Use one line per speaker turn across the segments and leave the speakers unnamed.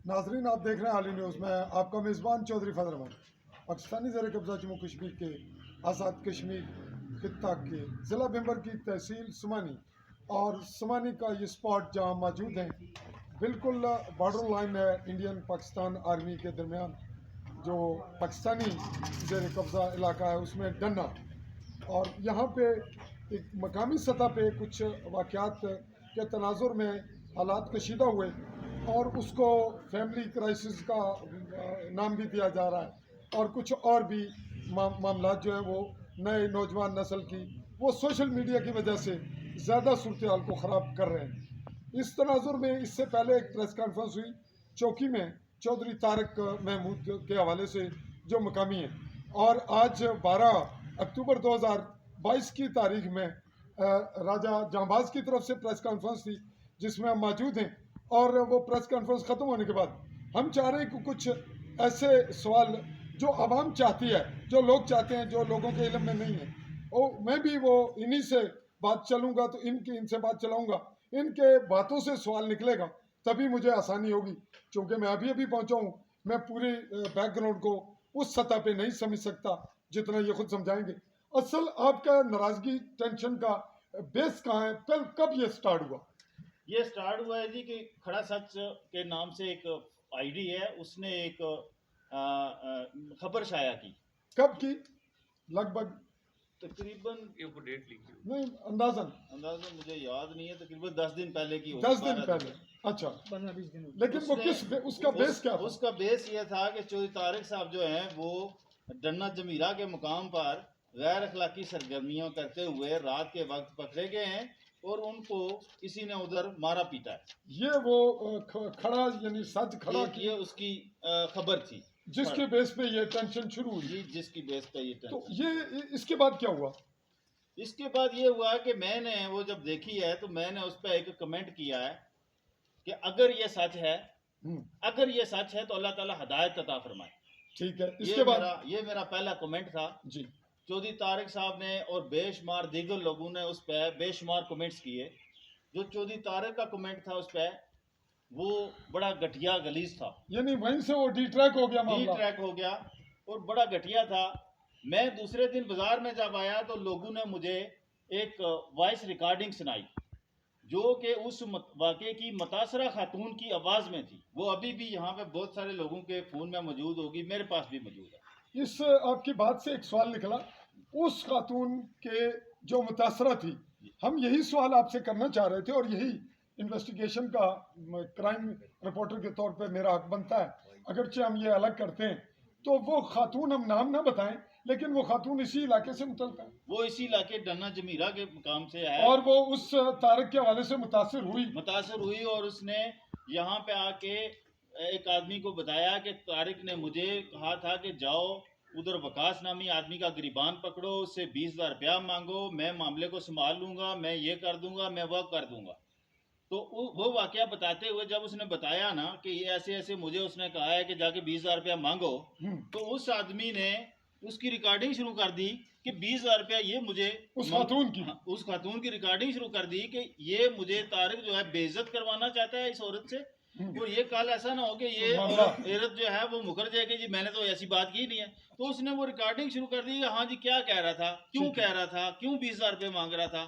नाजरीन, आप देख रहे हैं आली न्यूज़ में आपका मेज़बान चौधरी फजल अहमद। पाकिस्तानी ज़र कब्ज़ा जम्मू कश्मीर के आज़ाद कश्मीर खित्ता के ज़िला मेंबर की तहसील सुमानी और सुमानी का ये स्पॉट जहाँ मौजूद हैं, बिल्कुल बॉर्डर लाइन है इंडियन पाकिस्तान आर्मी के दरमियान। जो पाकिस्तानी ज़र कब्ज़ा इलाका है उसमें डन्ना, और यहाँ पे एक मकामी सतह पे कुछ वाक़यात के तनाजुर में हालात कशीदा हुए और उसको फैमिली क्राइसिस का नाम भी दिया जा रहा है, और कुछ और भी मामला जो है वो नए नौजवान नस्ल की वो सोशल मीडिया की वजह से ज़्यादा सूरत हाल को ख़राब कर रहे हैं। इस तनाजुर में इससे पहले एक प्रेस कॉन्फ्रेंस हुई चौकी में चौधरी तारक महमूद के हवाले से जो मकामी हैं, और आज 12 अक्टूबर 2022 की तारीख में राजा जहांबाज की तरफ से प्रेस कॉन्फ्रेंस थी जिसमें हम मौजूद हैं। और वो प्रेस कॉन्फ्रेंस ख़त्म होने के बाद हम चाह रहे हैं कि कुछ ऐसे सवाल जो आवाम चाहती है, जो लोग चाहते हैं, जो लोगों के इल्म में नहीं है, और मैं भी वो इन्हीं से बात चलूँगा तो इनसे बात चलाऊँगा, इनके बातों से सवाल निकलेगा तभी मुझे आसानी होगी, क्योंकि मैं अभी पहुँचा हूँ। मैं पूरे बैकग्राउंड को उस सतह पे नहीं समझ सकता जितना ये खुद समझाएंगे। असल आपका नाराज़गी टेंशन का बेस कहाँ है, कब ये स्टार्ट हुआ?
ये स्टार्ट हुआ है जी कि खड़ा सच के नाम से एक आईडी है, उसने एक खबर शाया की।
कब की? लगभग
तकरीबन
डेट लिखी
नहीं, अंदाजन
मुझे याद नहीं है, तकरीबन 10 दिन पहले की होगी,
10 दिन पहले। अच्छा,
15-20 दिन।
लेकिन वो उसका बेस क्या था?
उसका बेस ये था कि चौधरी तारिक साहब जो हैं वो डन्ना जमीरा के मुकाम पर गैर अखलाकी सरगर्मियां करते हुए रात के वक्त पकड़े गए हैं और उनको किसी ने उधर मारा पीटा है।
ये वो खड़ा यानी सच खड़ा की
ये उसकी खबर थी
जिसके बेस पे ये टेंशन शुरू हुई।
जी, जिसकी बेस पे ये
तो
टेंशन।
ये इसके बाद क्या हुआ?
इसके बाद ये हुआ कि मैंने वो जब देखी है तो मैंने उस पर एक कमेंट किया है कि अगर ये सच है, अगर ये सच है तो अल्लाह ताला हिदायत अता फरमाए।
ठीक है, इसके बाद
ये मेरा पहला कमेंट था
जी।
चौधरी तारिक साहब ने और बेशुमार दीगर लोगों ने उस पर बेशुमार कमेंट्स किए। जो चौधरी तारिक का कमेंट था उस पर वो बड़ा घटिया गलीज था,
यानी वहीं से वो डी ट्रैक हो गया,
डी ट्रैक हो गया और बड़ा घटिया था। मैं दूसरे दिन बाजार में जब आया तो लोगों ने मुझे एक वॉइस रिकॉर्डिंग सुनाई जो कि उस वाक़े की मुतासरा खातून की आवाज़ में थी। वो अभी भी यहाँ पे बहुत सारे लोगों के फ़ोन में मौजूद होगी, मेरे पास भी मौजूद है।
इस आपकी बात से एक सवाल निकला, उस खातून के जो मुतासरा थी, हम यही सवाल आपसे करना चाह रहे थे और यही इन्वेस्टिगेशन का क्राइम रिपोर्टर के तौर पे मेरा हक बनता है। अगरचे हम ये अलग करते हैं तो वो खातून हम नाम ना बताएं, लेकिन वो खातून इसी इलाके से मुतल्लिक है,
वो इसी इलाके डन्ना जमीरा के मुकाम से है
और वो उस तारक के हवाले से मुतासर हुई
और उसने यहाँ पे आके एक आदमी को बताया कि तारिक ने मुझे कहा था कि जाओ उधर वकास नामी आदमी का गिरबान पकड़ो, उससे 20,000 रुपया मांगो, मैं मामले को संभाल लूँगा, मैं ये कर दूँगा, मैं वह कर दूँगा। तो वो वाकया बताते हुए जब उसने बताया ना कि ये ऐसे ऐसे मुझे उसने कहा है कि जाके 20,000 रुपया मांगो, तो उस आदमी ने उसकी रिकॉर्डिंग शुरू कर दी कि 20,000 रुपया ये मुझे
उस
खातून की रिकॉर्डिंग शुरू कर दी कि ये मुझे तारिक जो है बेइज्जत करवाना चाहता है इस औरत से, और ये कल ऐसा ना हो कि ये औरत जो है वो मुकर जाए कि जी मैंने तो ऐसी बात की नहीं है। तो उसने वो रिकॉर्डिंग शुरू कर दी, हाँ जी क्या कह रहा था, क्यों कह रहा था, क्यों 20,000 रुपये मांग रहा था।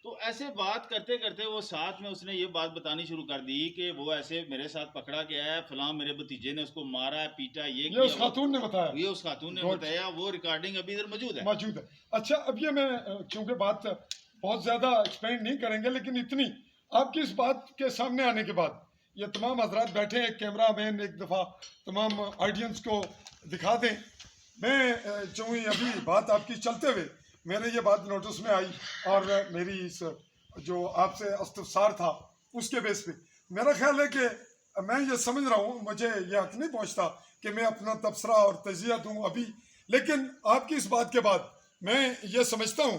तो ऐसे बात करते करते वो साथ में उसने ये बात बतानी शुरू कर दी कि वो ऐसे मेरे साथ पकड़ा गया है, फलां मेरे भतीजे ने उसको मारा है, पीटा, ये किया,
उस खातून ने बताया,
ये उस खातून ने बताया। वो रिकॉर्डिंग अभी इधर मौजूद है।
अच्छा, अब ये मैं चूंकि बात बहुत ज्यादा एक्सपेंड नहीं करेंगे, लेकिन इतनी आपकी इस बात के सामने आने के बाद ये तमाम हजरात बैठे हैं, कैमरा मैन एक दफ़ा तमाम ऑडियंस को दिखा दें। मैं जो अभी बात आपकी चलते हुए मेरे ये बात नोटिस में आई और मेरी इस जो आपसे इस्तफसार था उसके बेस पे मेरा ख्याल है कि मैं ये समझ रहा हूँ, मुझे ये हक नहीं पहुँचता कि मैं अपना तबसरा और तजिया दूँ अभी, लेकिन आपकी इस बात के बाद मैं ये समझता हूँ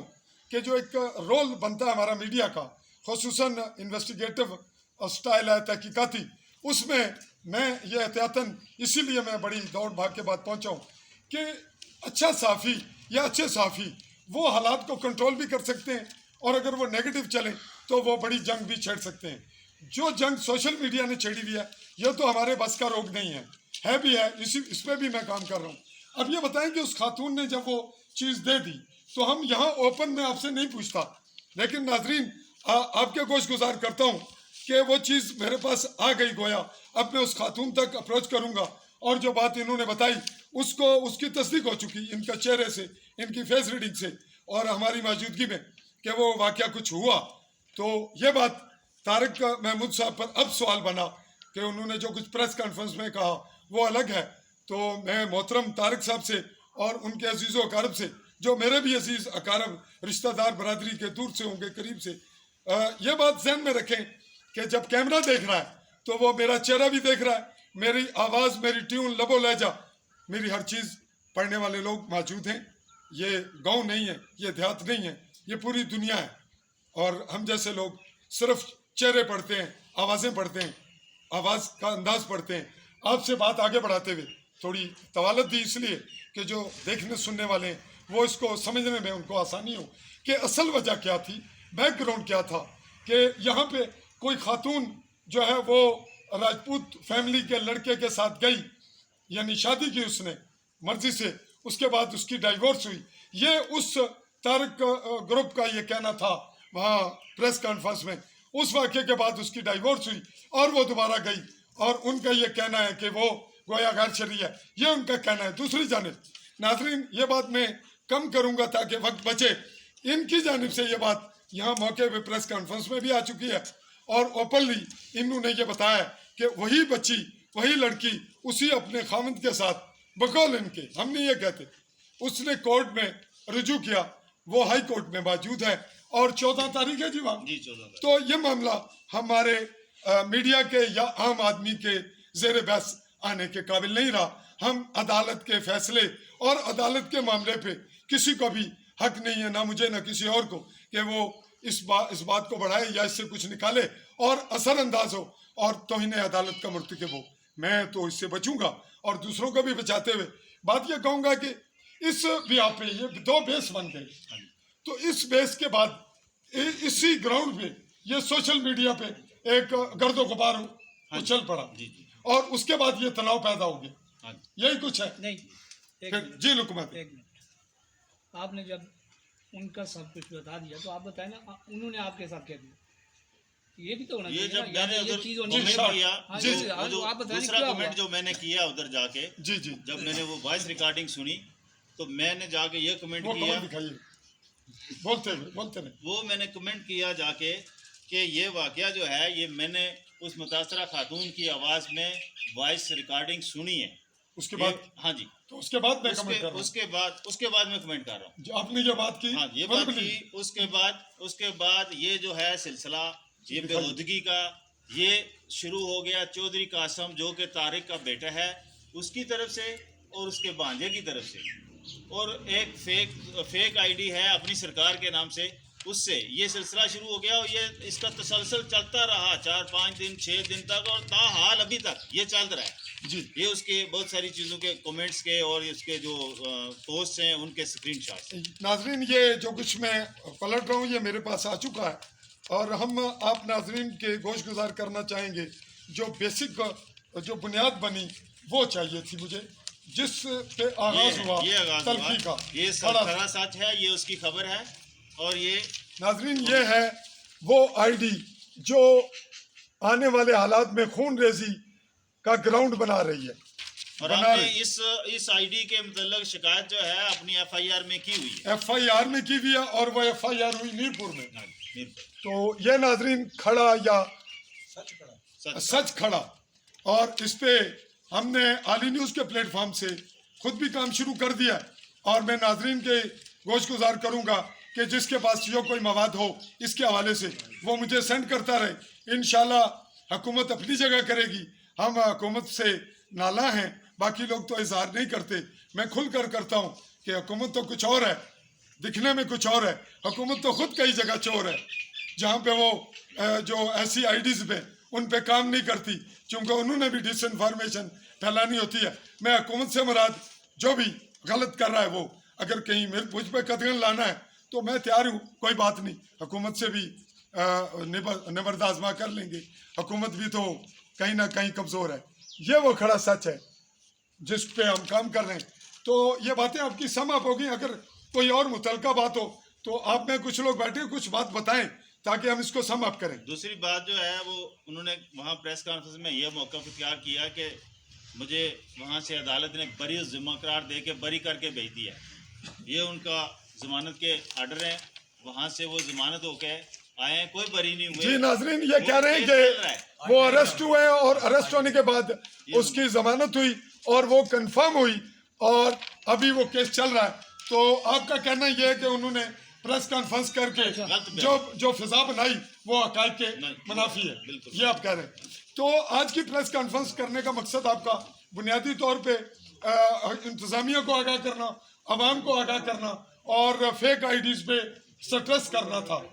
कि जो एक रोल बनता है हमारा मीडिया का, खुसूसन इन्वेस्टिगेटिव स्टाइल है तहकीकाती, उसमें मैं ये एहतियातन इसीलिए मैं बड़ी दौड़ भाग के बाद पहुँचा हूँ कि अच्छा सहाफ़ी या अच्छे सहाफ़ी वो हालात को कंट्रोल भी कर सकते हैं और अगर वो नेगेटिव चलें तो वो बड़ी जंग भी छेड़ सकते हैं। जो जंग सोशल मीडिया ने छेड़ी हुई है ये तो हमारे बस का रोग नहीं है भी है, इस पे भी मैं काम कर रहा हूँ। अब ये बताएं कि उस खातून ने जब वो चीज़ दे दी तो हम यहाँ ओपन में आपसे नहीं पूछता, लेकिन नाजरीन आपके गोश गुजार करता हूँ कि वो चीज़ मेरे पास आ गई गोया। अब मैं उस खातून तक अप्रोच करूँगा और जो बात इन्होंने बताई उसकी तस्दीक हो चुकी इनका चेहरे से, इनकी फेस रीडिंग से और हमारी मौजूदगी में कि वो वाक़या कुछ हुआ। तो ये बात तारिक महमूद साहब पर अब सवाल बना कि उन्होंने जो कुछ प्रेस कॉन्फ्रेंस में कहा वो अलग है। तो मैं मोहतरम तारिक साहब से और उनके अजीज़ अकारब से, जो मेरे भी अजीज़ अकारब रिश्तेदार बरादरी के दूर से होंगे करीब से, ये बात जहन में रखें कि जब कैमरा देख रहा है तो वो मेरा चेहरा भी देख रहा है, मेरी आवाज़, मेरी ट्यून, लबो लहजा, मेरी हर चीज़ पढ़ने वाले लोग मौजूद हैं। ये गांव नहीं है, ये देहात नहीं है, ये पूरी दुनिया है। और हम जैसे लोग सिर्फ चेहरे पढ़ते हैं, आवाज़ें पढ़ते हैं, आवाज़ का अंदाज पढ़ते हैं। आपसे बात आगे बढ़ाते हुए थोड़ी तवालत दी इसलिए कि जो देखने सुनने वाले हैं वो इसको समझने में उनको आसानी हो कि असल वजह क्या थी, बैकग्राउंड क्या था कि यहाँ पे कोई खातून जो है वो राजपूत फैमिली के लड़के के साथ गई, यानी शादी की उसने मर्जी से, उसके बाद उसकी डाइवोर्स हुई। ये उस तारिक ग्रुप का ये कहना था वहाँ प्रेस कॉन्फ्रेंस में। उस वाक़े के बाद उसकी डाइवोर्स हुई और वो दोबारा गई और उनका ये कहना है कि वो गोया गैर शरई है, ये उनका कहना है। दूसरी जानिब नाजरीन ये बात मैं कम करूँगा ताकि वक्त बचे, इनकी जानिब से ये बात यहाँ मौके पे प्रेस कॉन्फ्रेंस में भी आ चुकी है और ओपनली इन्होंने ये बताया कि वही बच्ची, वही लड़की उसी अपने खामद के साथ बकौल इनके, हम नहीं ये कहते, उसने कोर्ट में रुजू किया, वो हाई कोर्ट में मौजूद है और 14 तारीख है जी वहाँ। तो ये मामला हमारे मीडिया के या आम आदमी के ज़ेर बहस आने के काबिल नहीं रहा। हम अदालत के फैसले और अदालत के मामले पे किसी को भी हक नहीं है, ना मुझे ना किसी और को, कि वो इस बात को बढ़ाए या इससे कुछ निकाले और असर अंदाज हो और तौहीन अदालत का मुर्तकिब हो। मैं तो इससे बचूंगा और दूसरों को भी बचाते हुए बात ये कहूँगा कि इस बिया पे ये दो बेस बन गए। तो इस बेस के बाद इसी ग्राउंड पे ये सोशल मीडिया पे एक गर्दो गुबार उछल पड़ा और उसके बाद ये तनाव पैदा हो गया। यही कुछ है।
नहीं,
जी लुकमत,
एक मिनट, आपने जब उनका सब कुछ बता दिया तो आप बताएं ना उन्होंने आपके साथ क्या किया, ये भी तो होना
ये
चाहिए
जब
ना,
मैंने
ये
उधर
चीज होनी
कमेंट
चाहिए।
किया,
हाँ,
जी,
जी, हाँ,
जो
आप बताएं
दूसरा
क्या
कमेंट
हुआ?
जो मैंने किया उधर जाके,
जी जी,
जब मैंने वो वॉइस रिकॉर्डिंग सुनी तो मैंने जाके ये कमेंट
वो
किया,
कमेंट दिखाइए, बोलते रहे।
वो मैंने कमेंट किया जाके कि ये वाकया जो है ये मैंने उस मुतासरा खातून की आवाज़ में वॉइस रिकॉर्डिंग सुनी है।
उसके बाद
हाँ जी,
तो उसके बाद मैं कमेंट कर रहा हूँ।
उसके बाद मैं कमेंट कर रहा हूँ।
जो आपने जो बात की,
हाँ, ये बात की। उसके बाद ये जो है सिलसिला ये बेहूदगी का ये शुरू हो गया। चौधरी कासम जो कि तारिक का बेटा है उसकी तरफ से और उसके भांजे की तरफ से, और एक फेक आईडी है अपनी सरकार के नाम से, उससे ये सिलसिला शुरू हो गया और ये इसका तसलसल चलता रहा 4-5 दिन 6 दिन तक और ताहाल अभी तक ये चल रहा है
जी।
ये उसके बहुत सारी चीज़ों के कमेंट्स के और इसके जो पोस्ट हैं उनके स्क्रीनशॉट्स।
नाजरीन ये जो कुछ मैं पलट रहा हूँ ये मेरे पास आ चुका है और हम आप नाजरीन के गोश गुजार करना चाहेंगे। जो बेसिक जो बुनियाद बनी वो चाहिए थी मुझे, जिस पे आगाज हुआ तलखी का,
ये सारा सच है, ये उसकी खबर है। और ये
नाजरीन ये है वो आईडी जो आने वाले हालात में खून रेजी का ग्राउंड बना रही है।
और हमने इस आईडी के मतलब शिकायत जो है अपनी एफआईआर में की हुई है।
एफआईआर में की हुई है और वो एफआईआर हुई मीरपुर में। तो ये नाजरीन खड़ा या सच खड़ा, और इस पे हमने आली न्यूज़ के प्लेटफॉर्म से खुद भी काम शुरू कर दिया और मैं नाजरीन के गोश गुजार करूँगा कि जिसके पास जो कोई मवाद हो इसके हवाले से वो मुझे सेंड करता रहे। इंशाल्लाह हुकूमत अपनी जगह करेगी, हम हुकूमत से नाला हैं, बाकी लोग तो इजहार नहीं करते। मैं खुल कर करता हूँ कि हुकूमत तो कुछ और है, दिखने में कुछ और है, हुकूमत तो खुद कई जगह चोर है। जहाँ पे वो जो ऐसी आईडीज़ पे उन पे काम नहीं करती क्योंकि उन्होंने भी डिसइंफॉर्मेशन फैलानी होती है। मैं हुकूमत से मुराद जो भी गलत कर रहा है वो अगर कहीं मुझ पर कदम लाना है तो मैं तैयार हूँ, कोई बात नहीं, हुकूमत से भी नबर्द आजमा कर लेंगे, हुकूमत भी तो कहीं ना कहीं कमज़ोर है। ये वो खड़ा सच है जिस पे हम काम कर रहे हैं। तो ये बातें आपकी सम अप होगी। अगर कोई और मुतलका बात हो तो आप में कुछ लोग बैठे कुछ बात बताएं ताकि हम इसको सम अप करें।
दूसरी बात जो है वो उन्होंने वहाँ प्रेस कॉन्फ्रेंस में ये मौका इख्तियार किया कि मुझे वहाँ से अदालत ने बरी ज़िम्मा करार दे के बरी करके भेज दिया। ये उनका ज़मानत के आर्डर हैं, वहाँ से वो ज़मानत होके आए हैं, कोई बरी नहीं हुए।
जी नाजरीन, ये कह रहे हैं कि वो अरेस्ट हुए और अरेस्ट होने के बाद उसकी जमानत हुई और वो कंफर्म हुई और अभी वो केस चल रहा है। तो आपका कहना ये है कि उन्होंने प्रेस कॉन्फ्रेंस करके जो फिजा बनाई वो हकायक के मुनाफी है, ये आप कह रहे हैं। तो आज की प्रेस कॉन्फ्रेंस करने का मकसद आपका बुनियादी तौर पे इंतजामिया को आगाह करना, अवाम को आगाह करना और फेक आईडीज पे स्ट्रेस करना था।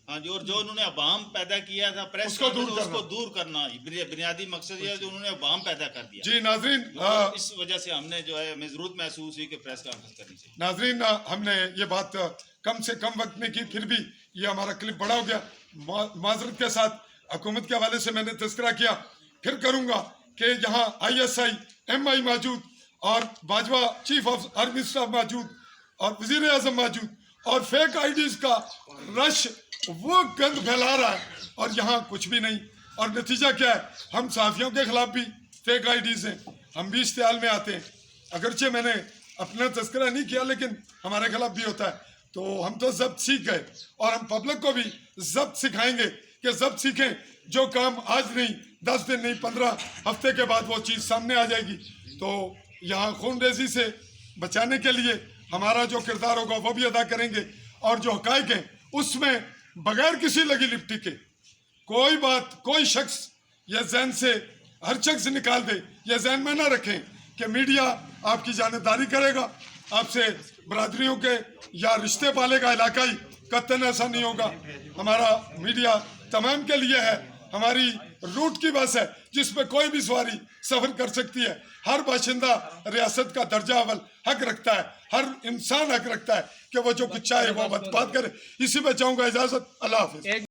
हाँ जी, और जो उन्होंने अवाम पैदा किया था प्रेस
उसको
दूर करना बुनियादी मकसद ये है जो उन्होंने अवाम पैदा कर दिया।
जी नाजरीन,
इस वजह से हमने जो है हमें जरूरत महसूस हुई कि प्रेस कॉन्फ्रेंस करनी चाहिए।
नाजरीन, हमने ये बात कम से कम वक्त में की, फिर भी ये हमारा क्लिप बड़ा हो गया। माजरत के साथ हुकूमत के हवाले से मैंने तस्करा किया, फिर करूँगा कि यहाँ ISI MI मौजूद और Bajwa chief of army staff मौजूद और वजीर आजम मौजूद और फेक आईडीज का रश वो गंद फैला रहा है और यहाँ कुछ भी नहीं। और नतीजा क्या है, हम सहाफ़ियों के खिलाफ भी फेक आईडीज हैं, हम भी इश्तिहाल में आते हैं। अगरचे मैंने अपना तस्करा नहीं किया लेकिन हमारे खिलाफ भी होता है। तो हम तो जब्त सीख गए और हम पब्लिक को भी जब्त सिखाएंगे कि जब्त सीखें। जो काम आज नहीं 10 दिन नहीं 15 हफ्ते के बाद वो चीज़ सामने आ जाएगी। तो यहाँ खूनरेजी से बचाने के लिए हमारा जो किरदार होगा वो भी अदा करेंगे और जो हकायक हैं उसमें बगैर किसी लगी लिपटी के कोई बात कोई शख्स या जहन से हर शख्स निकाल दे, या जहन में ना रखें कि मीडिया आपकी जानबदारी करेगा, आपसे बरादरियों के या रिश्ते पालेगा इलाकाई, कतन ऐसा नहीं होगा। हमारा मीडिया तमाम के लिए है, हमारी रूट की बस है जिस पे कोई भी सवारी सफ़र कर सकती है। हर बाशिंदा रियासत का दर्जा अव्वल हक रखता है, हर इंसान हक रखता है कि वो जो कुछ चाहे वो बात करे। इसी में चाहूँगा इजाज़त, अल्लाह हाफ़िज़।